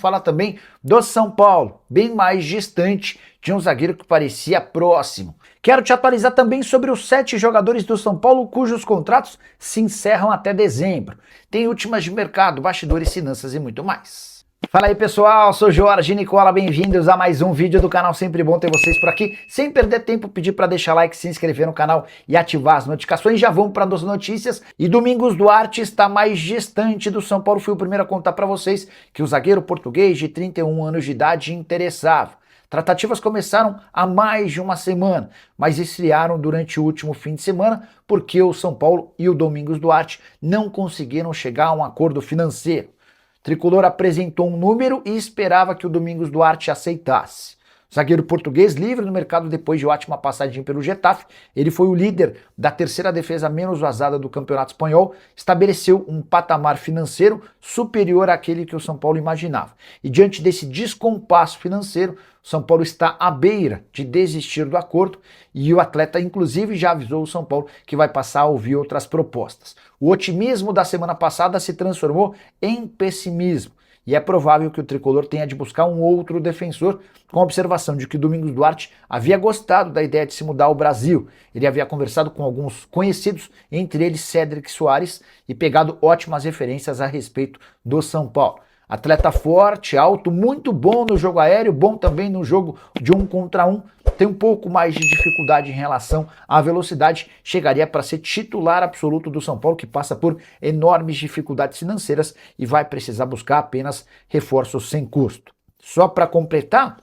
Fala também do São Paulo, bem mais distante, de um zagueiro que parecia próximo. Quero te atualizar também sobre os 7 jogadores do São Paulo cujos contratos se encerram até dezembro. Tem últimas de mercado, bastidores, finanças e muito mais. Fala aí pessoal, sou Jorge Nicola, bem-vindos a mais um vídeo do canal, sempre bom ter vocês por aqui. Sem perder tempo, pedir para deixar like, se inscrever no canal e ativar as notificações. Já vamos para as notícias. E Domingos Duarte está mais distante do São Paulo. Fui o primeiro a contar para vocês que o zagueiro português de 31 anos de idade interessava. Tratativas começaram há mais de uma semana, mas esfriaram durante o último fim de semana porque o São Paulo e o Domingos Duarte não conseguiram chegar a um acordo financeiro. O tricolor apresentou um número e esperava que o Domingos Duarte aceitasse. O zagueiro português, livre no mercado depois de ótima passagem pelo Getafe, ele foi o líder da terceira defesa menos vazada do Campeonato Espanhol, estabeleceu um patamar financeiro superior àquele que o São Paulo imaginava. E diante desse descompasso financeiro, o São Paulo está à beira de desistir do acordo e o atleta, inclusive, já avisou o São Paulo que vai passar a ouvir outras propostas. O otimismo da semana passada se transformou em pessimismo. E é provável que o tricolor tenha de buscar um outro defensor, com a observação de que Domingos Duarte havia gostado da ideia de se mudar ao Brasil. Ele havia conversado com alguns conhecidos, entre eles Cédric Soares, e pegado ótimas referências a respeito do São Paulo. Atleta forte, alto, muito bom no jogo aéreo, bom também no jogo de 1 contra 1. Tem um pouco mais de dificuldade em relação à velocidade, chegaria para ser titular absoluto do São Paulo, que passa por enormes dificuldades financeiras e vai precisar buscar apenas reforços sem custo. Só para completar,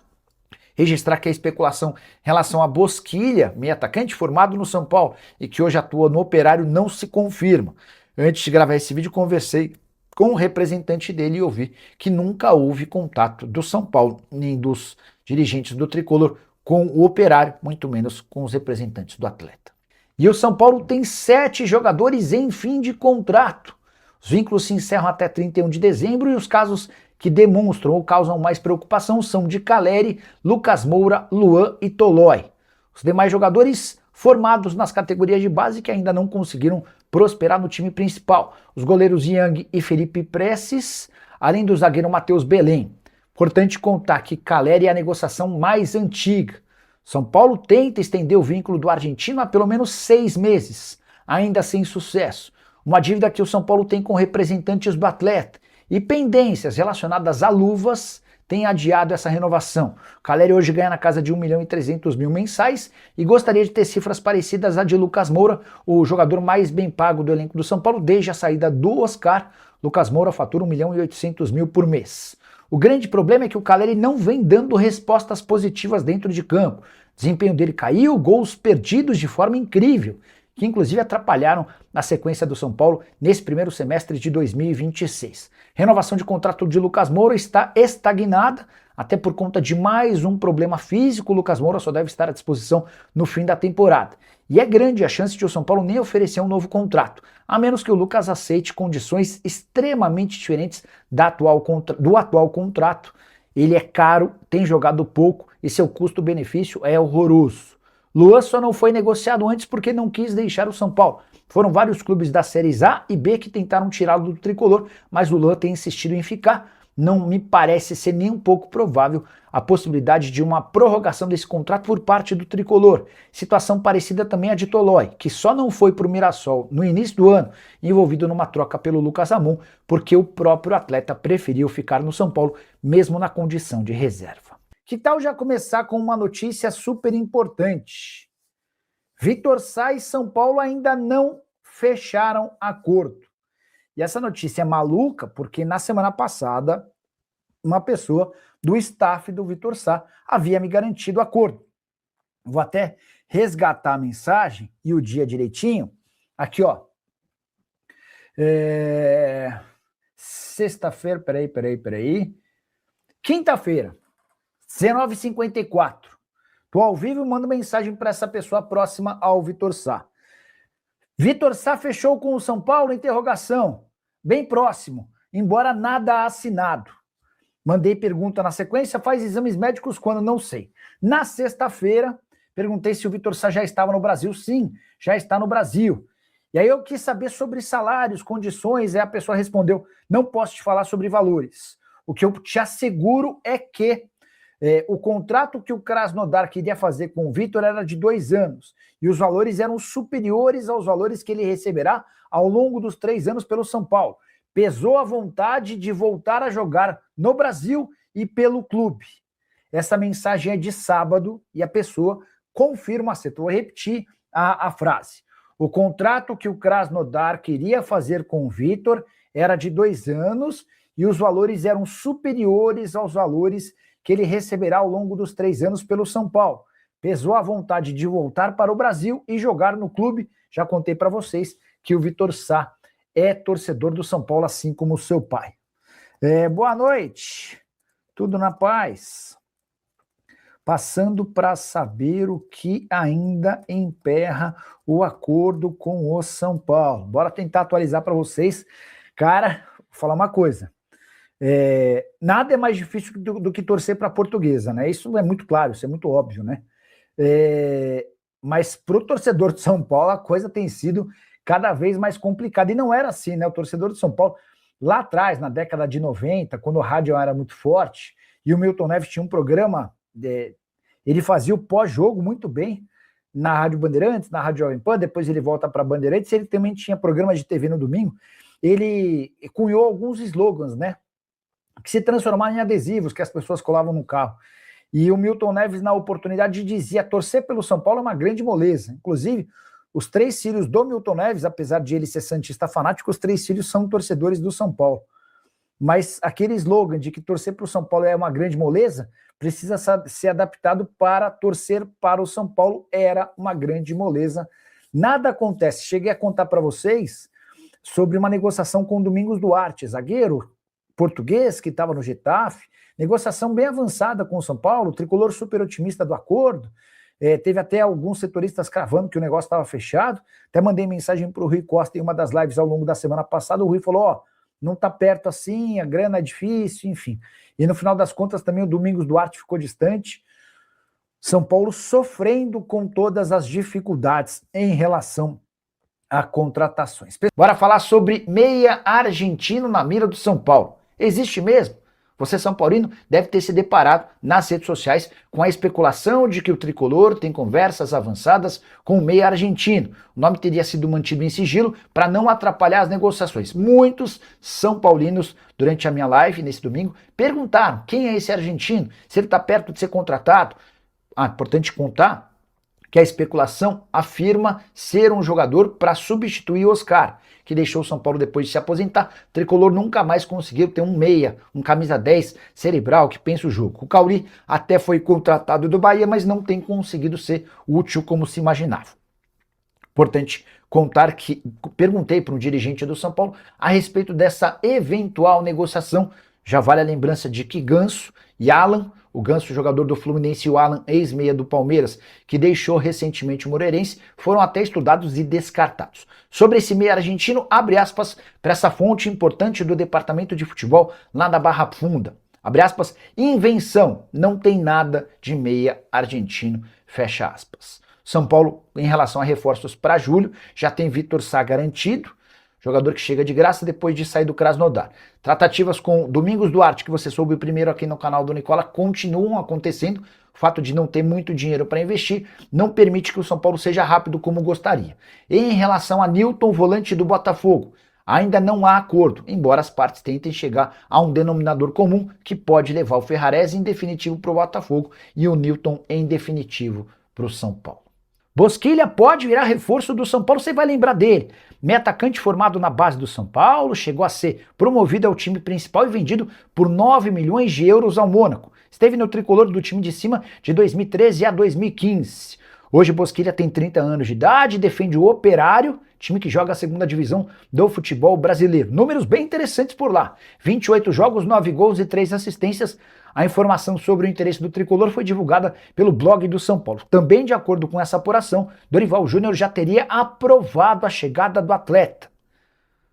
registrar que a especulação em relação a Bosquilha, meio atacante formado no São Paulo e que hoje atua no Operário, não se confirma. Antes de gravar esse vídeo, conversei com o representante dele e ouvi que nunca houve contato do São Paulo, nem dos dirigentes do tricolor com o Operário, muito menos com os representantes do atleta. E o São Paulo tem 7 jogadores em fim de contrato. Os vínculos se encerram até 31 de dezembro e os casos que demonstram ou causam mais preocupação são de Caleri, Lucas Moura, Luan e Tolói. Os demais jogadores formados nas categorias de base que ainda não conseguiram prosperar no time principal. Os goleiros Yang e Felipe Presses, além do zagueiro Matheus Belém. Importante contar que Caleri é a negociação mais antiga. São Paulo tenta estender o vínculo do argentino há pelo menos 6 meses, ainda sem sucesso. Uma dívida que o São Paulo tem com representantes do atleta. E pendências relacionadas a luvas têm adiado essa renovação. O Caleri hoje ganha na casa de 1.300.000 mensais e gostaria de ter cifras parecidas à de Lucas Moura, o jogador mais bem pago do elenco do São Paulo desde a saída do Oscar. Lucas Moura fatura 1.800.000 por mês. O grande problema é que o Caleri não vem dando respostas positivas dentro de campo. O desempenho dele caiu, gols perdidos de forma incrível, que inclusive atrapalharam na sequência do São Paulo nesse primeiro semestre de 2026. Renovação de contrato de Lucas Moura está estagnada, até por conta de mais um problema físico. O Lucas Moura só deve estar à disposição no fim da temporada. E é grande a chance de o São Paulo nem oferecer um novo contrato, a menos que o Lucas aceite condições extremamente diferentes do atual contrato. Ele é caro, tem jogado pouco e seu custo-benefício é horroroso. Luan só não foi negociado antes porque não quis deixar o São Paulo. Foram vários clubes das séries A e B que tentaram tirá-lo do tricolor, mas o Luan tem insistido em ficar. Não me parece ser nem um pouco provável a possibilidade de uma prorrogação desse contrato por parte do tricolor. Situação parecida também a de Tolói, que só não foi para o Mirassol no início do ano, envolvido numa troca pelo Lucas Ramon, porque o próprio atleta preferiu ficar no São Paulo, mesmo na condição de reserva. Que tal já começar com uma notícia super importante? Vitor Sá e São Paulo ainda não fecharam acordo. E essa notícia é maluca porque na semana passada uma pessoa do staff do Vitor Sá havia me garantido acordo. Vou até resgatar a mensagem e o dia direitinho. Aqui, ó. Sexta-feira, peraí. Quinta-feira, 19h54. Tô ao vivo e mando mensagem para essa pessoa próxima ao Vitor Sá. Vitor Sá fechou com o São Paulo? Interrogação. Bem próximo, embora nada assinado. Mandei pergunta na sequência, faz exames médicos quando? Não sei. Na sexta-feira, perguntei se o Vitor Sá já estava no Brasil. Sim, já está no Brasil. E aí eu quis saber sobre salários, condições, e a pessoa respondeu, não posso te falar sobre valores. O que eu te asseguro é que o contrato que o Krasnodar queria fazer com o Vitor era de 2 anos, e os valores eram superiores aos valores que ele receberá ao longo dos 3 anos pelo São Paulo. Pesou a vontade de voltar a jogar no Brasil e pelo clube. Essa mensagem é de sábado e a pessoa confirma, vou repetir a frase. O contrato que o Krasnodar queria fazer com o Vitor era de 2 anos e os valores eram superiores aos valores que ele receberá ao longo dos 3 anos pelo São Paulo. Pesou a vontade de voltar para o Brasil e jogar no clube. Já contei para vocês que o Vitor Sá é torcedor do São Paulo, assim como o seu pai. Boa noite, tudo na paz. Passando para saber o que ainda emperra o acordo com o São Paulo. Bora tentar atualizar para vocês. Cara, vou falar uma coisa. Nada é mais difícil do que torcer para a Portuguesa, né? Isso é muito claro, isso é muito óbvio, né? Mas para o torcedor de São Paulo a coisa tem sido cada vez mais complicada. E não era assim, né? O torcedor de São Paulo, lá atrás, na década de 90, quando o rádio era muito forte, e o Milton Neves tinha um programa, ele fazia o pós-jogo muito bem na Rádio Bandeirantes, na Rádio Jovem Pan, depois ele volta para a Bandeirantes, ele também tinha programa de TV no domingo, ele cunhou alguns slogans, né? Que se transformaram em adesivos que as pessoas colavam no carro. E o Milton Neves, na oportunidade, dizia: torcer pelo São Paulo é uma grande moleza. Inclusive, os 3 filhos do Milton Neves, apesar de ele ser santista fanático, os 3 filhos são torcedores do São Paulo. Mas aquele slogan de que torcer para o São Paulo é uma grande moleza precisa ser adaptado para torcer para o São Paulo era uma grande moleza. Nada acontece. Cheguei a contar para vocês sobre uma negociação com o Domingos Duarte, zagueiro português que estava no Getafe, negociação bem avançada com o São Paulo, o tricolor super otimista do acordo, teve até alguns setoristas cravando que o negócio estava fechado, até mandei mensagem para o Rui Costa em uma das lives ao longo da semana passada, o Rui falou, não está perto assim, a grana é difícil, enfim. E no final das contas também o Domingos Duarte ficou distante, São Paulo sofrendo com todas as dificuldades em relação a contratações. Bora falar sobre meia argentino na mira do São Paulo. Existe mesmo? Você, São Paulino, deve ter se deparado nas redes sociais com a especulação de que o tricolor tem conversas avançadas com o meia argentino. O nome teria sido mantido em sigilo para não atrapalhar as negociações. Muitos São Paulinos, durante a minha live nesse domingo, perguntaram quem é esse argentino, se ele está perto de ser contratado. Importante contar que a especulação afirma ser um jogador para substituir o Oscar, que deixou o São Paulo depois de se aposentar. O tricolor nunca mais conseguiu ter um meia, um camisa 10 cerebral que pensa o jogo. O Cauli até foi contratado do Bahia, mas não tem conseguido ser útil como se imaginava. Importante contar que perguntei para um dirigente do São Paulo a respeito dessa eventual negociação. Já vale a lembrança de que Ganso e Alan, o Ganso, jogador do Fluminense, e o Alan, ex-meia do Palmeiras, que deixou recentemente o Moreirense, foram até estudados e descartados. Sobre esse meia argentino, abre aspas para essa fonte importante do departamento de futebol lá da Barra Funda. Abre aspas, invenção, não tem nada de meia argentino, fecha aspas. São Paulo, em relação a reforços para julho, já tem Vitor Sá garantido, jogador que chega de graça depois de sair do Krasnodar. Tratativas com Domingos Duarte, que você soube primeiro aqui no canal do Nicola, continuam acontecendo. O fato de não ter muito dinheiro para investir não permite que o São Paulo seja rápido como gostaria. E em relação a Nilton, volante do Botafogo, ainda não há acordo, embora as partes tentem chegar a um denominador comum que pode levar o Ferrarese em definitivo para o Botafogo e o Nilton em definitivo para o São Paulo. Bosquilha pode virar reforço do São Paulo, você vai lembrar dele. Meio atacante formado na base do São Paulo, chegou a ser promovido ao time principal e vendido por 9 milhões de euros ao Mônaco. Esteve no tricolor do time de cima de 2013 a 2015. Hoje Bosquilha tem 30 anos de idade, defende o Operário, time que joga a segunda divisão do futebol brasileiro. Números bem interessantes por lá. 28 jogos, 9 gols e 3 assistências. A informação sobre o interesse do tricolor foi divulgada pelo blog do São Paulo. Também, de acordo com essa apuração, Dorival Júnior já teria aprovado a chegada do atleta.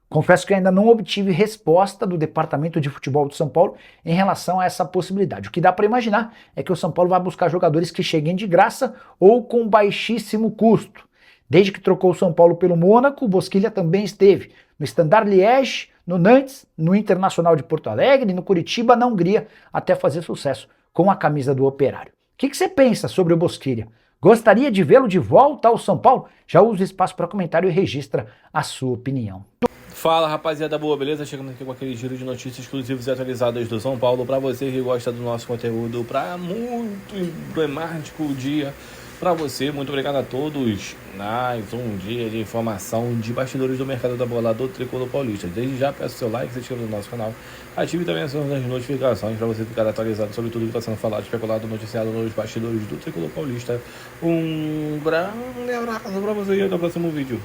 Confesso que ainda não obtive resposta do departamento de futebol do São Paulo em relação a essa possibilidade. O que dá para imaginar é que o São Paulo vai buscar jogadores que cheguem de graça ou com baixíssimo custo. Desde que trocou o São Paulo pelo Mônaco, o Bosquilha também esteve no Standard Liège, no Nantes, no Internacional de Porto Alegre, no Curitiba, na Hungria, até fazer sucesso com a camisa do Operário. O que você pensa sobre o Bosquilha? Gostaria de vê-lo de volta ao São Paulo? Já usa o espaço para comentário e registra a sua opinião. Fala, rapaziada boa, beleza? Chegamos aqui com aquele giro de notícias exclusivas e atualizadas do São Paulo para você que gosta do nosso conteúdo, para muito emblemático dia para você. Muito obrigado a todos. Mais um dia de informação de bastidores do mercado da bola do Tricolor Paulista. Desde já peço seu like, se inscreva no nosso canal, ative também as notificações para você ficar atualizado sobre tudo que está sendo falado, especulado, noticiado nos bastidores do Tricolor Paulista. Um grande abraço para você e até o próximo vídeo.